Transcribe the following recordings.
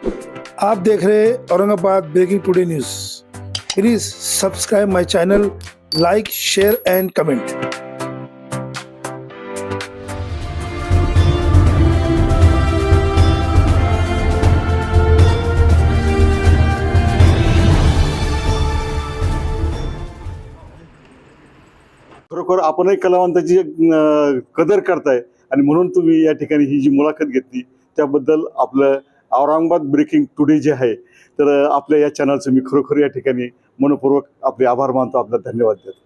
आप देख रहे हैं Aurangabad breaking today news. Please subscribe my channel, like, share and comment. खरोखर आपणही कलावंताची कदर करताय आणि म्हणून तुम्ही या ठिकाणी ही जी मुलाखत घेतली त्याबद्दल आपलं औरंगाबाद ब्रेकिंग टुडे जे आहे तर आपल्या या चॅनलचं मी खरोखर या ठिकाणी मनपूर्वक आपले आभार मानतो, आपला धन्यवाद देतो।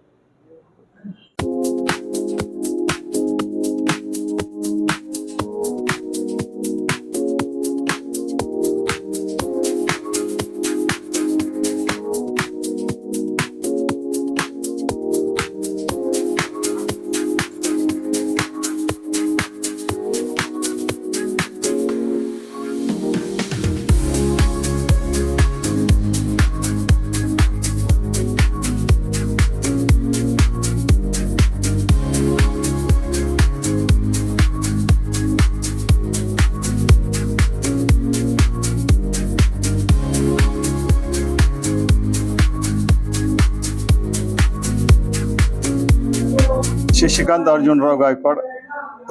शशिकांत अर्जुनराव गायकवाड,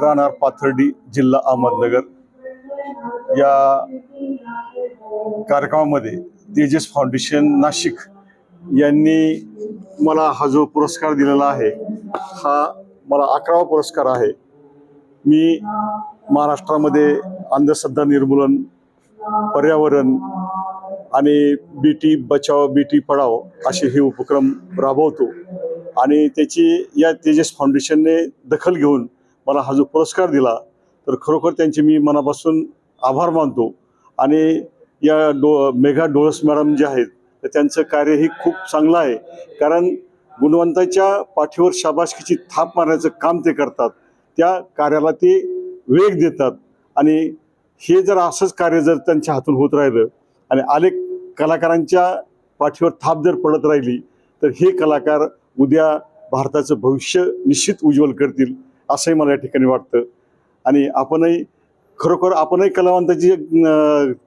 राहणार पाथर्डी, जिल्हा अहमदनगर। या कार्यक्रमामध्ये तेजस फाउंडेशन नाशिक यांनी मला हा जो पुरस्कार दिलेला आहे हा मला 11वा पुरस्कार आहे। मी महाराष्ट्रामध्ये अंधश्रद्धा निर्मूलन, पर्यावरण आणि बेटी बचाओ बेटी पढाओ असे हे उपक्रम राबवतो आणि त्याची या तेजस फाउंडेशनने दखल घेऊन मला हा जो पुरस्कार दिला तर खरोखर त्यांचे मी मनापासून आभार मानतो। आणि या मेघा डोळस मॅडम जे आहेत तर त्यांचं कार्यही खूप चांगलं आहे, कारण गुणवंताच्या पाठीवर शाबासकीची थाप मारण्याचं काम ते करतात, त्या कार्याला ते वेग देतात। आणि हे जर असंच कार्य जर त्यांच्या हातून होत राहिलं आणि अनेक कलाकारांच्या पाठीवर थाप जर पडत राहिली तर हे कलाकार उद्या भारताचं भविष्य निश्चित उज्ज्वल करतील असंही मला या ठिकाणी वाटतं। आणि खरोखर आपणही कलावंताची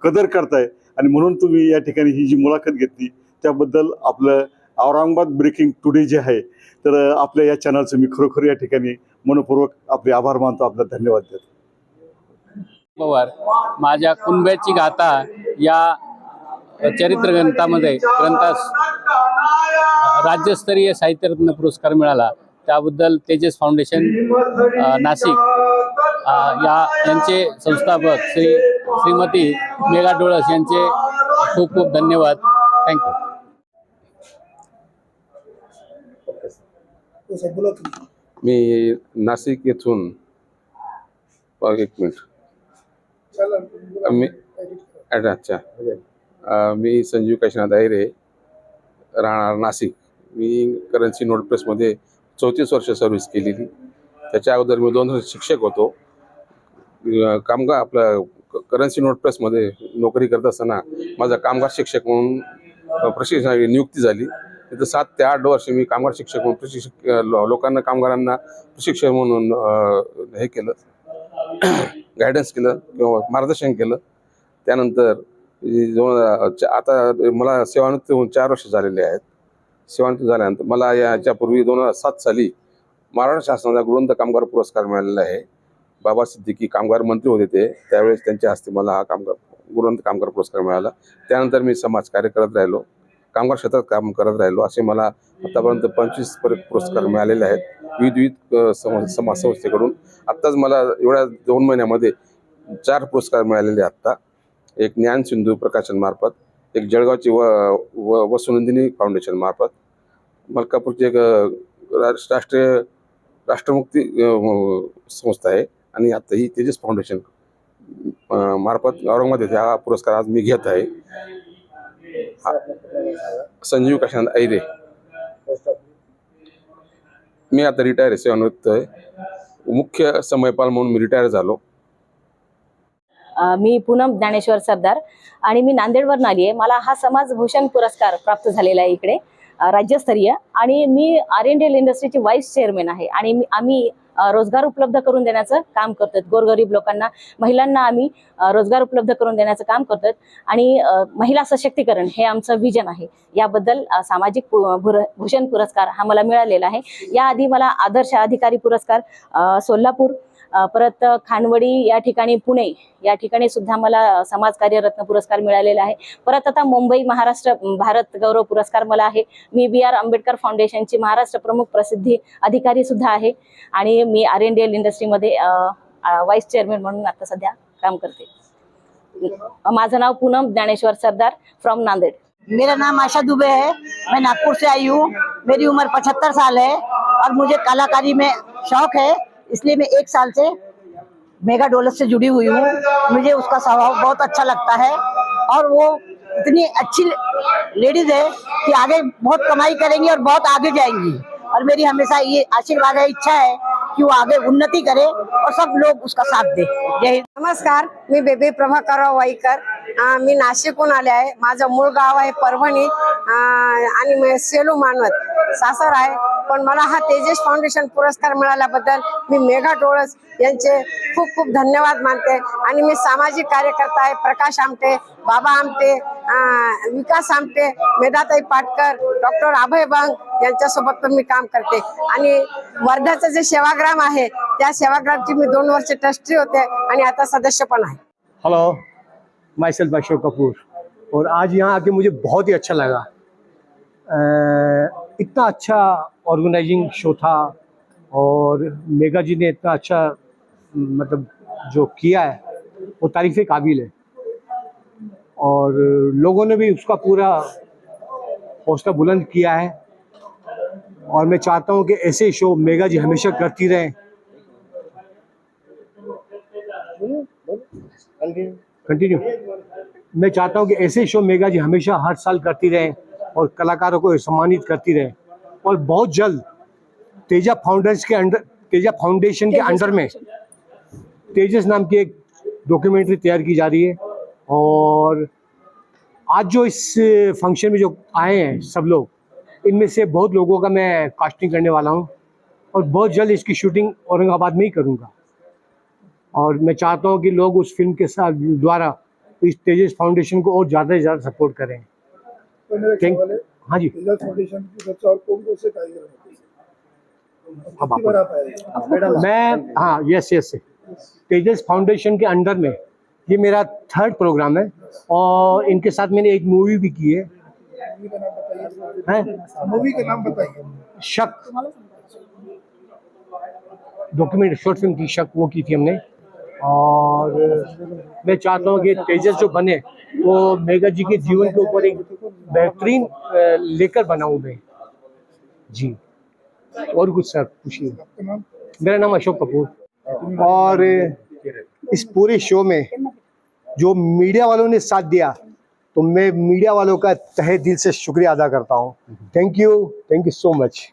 कदर करताय आणि म्हणून तुम्ही या ठिकाणी ही जी मुलाखत घेतली त्याबद्दल आपलं औरंगाबाद ब्रेकिंग टुडे जे आहे तर आपल्या या चॅनलचं मी खरोखर या ठिकाणी मनपूर्वक आपले आभार मानतो, आपला धन्यवाद देतो। पवार माझ्या कुणब्याची गाथा या चरित्र ग्रंथामध्ये ग्रंथास राज्यस्तरीय साहित्यरत्न पुरस्कार मिळाला, त्याबद्दल तेजस फाउंडेशन नाशिक यांचे संस्थापक श्रीमती मेघा डोळस यांचे खूप खूप धन्यवाद। थँक्यू। मी नाशिक येथून एक मिनिट मी संजीव काशीनाथ अहिरे, राहणार नाशिक। मी करन्सी नोट प्रेसमध्ये 34 वर्ष सर्व्हिस केलेली। त्याच्या अगोदर मी 2 वर्ष शिक्षक होतो। कामगार आपलं करन्सी नोट प्रेसमध्ये नोकरी करत असताना माझा कामगार शिक्षक म्हणून प्रशिक्षणाची नियुक्ती झाली। तिथं 7 ते 8 वर्ष मी कामगार शिक्षक म्हणून लोकांना कामगारांना प्रशिक्षक म्हणून हे केलं, गायडन्स केलं किंवा मार्गदर्शन केलं। त्यानंतर आता मला सेवानिवृत्त होऊन 4 वर्ष झालेले आहेत। सेवानिवृत्त झाल्यानंतर मला याच्यापूर्वी 2007 साली महाराष्ट्र शासनाचा गुणवंत कामगार पुरस्कार मिळालेला आहे। बाबा सिद्दीकी कामगार मंत्री होते ते, त्यावेळेस त्यांच्या हस्ते मला हा गुणवंत कामगार पुरस्कार मिळाला। त्यानंतर मी समाजकार्य करत राहिलो, कामगार क्षेत्रात काम करत राहिलो। असे मला आतापर्यंत 25 पुरस्कार मिळालेले आहेत विविध समाज संस्थेकडून। आत्ताच मला एवढ्या 2 महिन्यामध्ये 4 पुरस्कार मिळालेले आहेत। आत्ता एक ज्ञान सिंधू प्रकाशन मार्फत, एक जळगावची वसुनंदिनी फाउंडेशन मार्फत, मलकापूरची एक राष्ट्रमुक्ती संस्था आहे आणि आता ही तेजस फाउंडेशन मार्फत औरंगाबाद येथे हा पुरस्कार आज मी घेत आहे। संजीव काशीनाथ अहिरे। मी आता रिटायर आहे, सेवानिवृत्त आहे। मुख्य समयपाल म्हणून मी रिटायर झालो। मी पूनम ज्ञानेश्वर सरदार आणि मी नांदेडवरून आली आहे। मला हा समाजभूषण पुरस्कार प्राप्त झालेला आहे इकडे। राज्यस्तरीय, आणि मी R&D इंडस्ट्रीची व्हाईस चेअरमॅन आहे. आणि आम्ही रोजगार उपलब्ध करून देण्याचं काम करतात. गोरगरीब लोकांना, महिलांना आम्ही रोजगार उपलब्ध करून देण्याचं काम करतात. आणि महिला सशक्तीकरण हे आमचं विजन आहे. याबद्दल सामाजिक भूषण पुरस्कार हा मला मिळालेला आहे. याआधी मला आदर्श अधिकारी पुरस्कार सोलापूर, परत खानवडी या ठिकाणी, पुणे या ठिकाणी सुद्धा मला समाजकार्य रत्न पुरस्कार मिळालेला आहे. परत आता मुंबई महाराष्ट्र भारत गौरव पुरस्कार मला आहे. मी BR आंबेडकर फाउंडेशनची महाराष्ट्र प्रमुख प्रसिद्धी अधिकारी सुद्धा आहे. आणि मी R&D इंडस्ट्रीमध्ये व्हाईस चेअरमॅन म्हणून आता सध्या काम करते. माझं नाव पूनम ज्ञानेश्वर सरदार फ्रॉम नांदेड़. मेरा नाम आशा दुबे है, मैं नागपुर से आई हूँ। मेरी उम्र 75 साल है और मुझे कलाकारी में शौक है, इसलिए मैं 1 साल से मेगा डोलर्स से जुड़ी हुई हूँ। मुझे उसका स्वभाव बहुत अच्छा लगता है और वो इतनी अच्छी लेडीज है कि आगे बहुत कमाई करेंगी और बहुत आगे जाएंगी। और मेरी हमेशा ये आशीर्वाद है, इच्छा है कि वो आगे उन्नति करे और सब लोग उसका साथ दे। जय हिंद. नमस्कार, मी बेबी प्रभाकरराव वाईकर. मी नाशिकहून आले आहे. माझं मूळ गाव आहे परभणी आणि सेलू मानवत सासर आहे. पण मला हा तेजस फाउंडेशन पुरस्कार मिळाल्याबद्दल मी मेघा डोळस यांचे खूप खूप धन्यवाद मानते. आणि मी सामाजिक कार्यकर्ता आहे. प्रकाश आमटे, बाबा आमटे, विकास आमटे, मेधाताई पाटकर, डॉक्टर अभय बंग यांच्यासोबत पण मी काम करते. आणि वर्ध्याचं जे सेवाग्राम आहे त्या सेवाग्रामची मी 2 वर्ष ट्रस्टी होते आणि आता सदस्य पण आहे. Hello, my self Ashok Kapoor. और आज यहाँ आके मुझे बहुत ही अच्छा लगा. इतना अच्छा ऑर्गेनाइजिंग शो था और मेगा जी ने इतना अच्छा मतलब जो किया है वो तारीफ़ काबिल है. और लोगों ने भी उसका पूरा हौसला बुलंद किया है. और मैं चाहता हूँ कि ऐसे शो मेगा जी हमेशा करती रहें. कंटिन्यू. मैं चाहता हूँ कि ऐसे शो मेगा जी हमेशा हर साल करती रहें और कलाकारों को सम्मानित करती रहें. और बहुत जल्द तेजा फाउंडेशन के अंडर में तेजस नाम की एक डॉक्यूमेंट्री तैयार की जा रही है. और आज जो इस फंक्शन में जो आए हैं सब लोग, इनमें से बहुत लोगों का मैं कास्टिंग करने वाला हूँ और बहुत जल्द इसकी शूटिंग औरंगाबाद में ही करूँगा. और मैं चाहता हूँ कि लोग उस फिल्म के साथ द्वारा इस तेजस फाउंडेशन को और ज़्यादा से ज़्यादा सपोर्ट करें. तो मेरा एक सवाल है, हाँ जी. तेजस फाउंडेशन की तरफ से और कौन से कारीगर होते हैं? अब कितनी बार आप आए? मैं, हाँ, यस, तेजस फाउंडेशन के अंडर में ये मेरा 3rd प्रोग्राम है. और इनके साथ मैंने एक मूवी भी की है. मूवी का नाम बताइए. मूवी का नाम बताइए. शक, डॉक्यूमेंट शॉर्ट फिल्म थी शक, वो की थी हमने. और मैं चाहता हूँ कि तेजस जो बने वो मेगा जी के जीवन के ऊपर एक बेहतरीन लेकर बनाऊँ मैं जी. और कुछ सर पूछिए. मेरा नाम अशोक कपूर. और इस पूरे शो में जो मीडिया वालों ने साथ दिया, तो मैं मीडिया वालों का तहे दिल से शुक्रिया अदा करता हूँ. Thank you so much.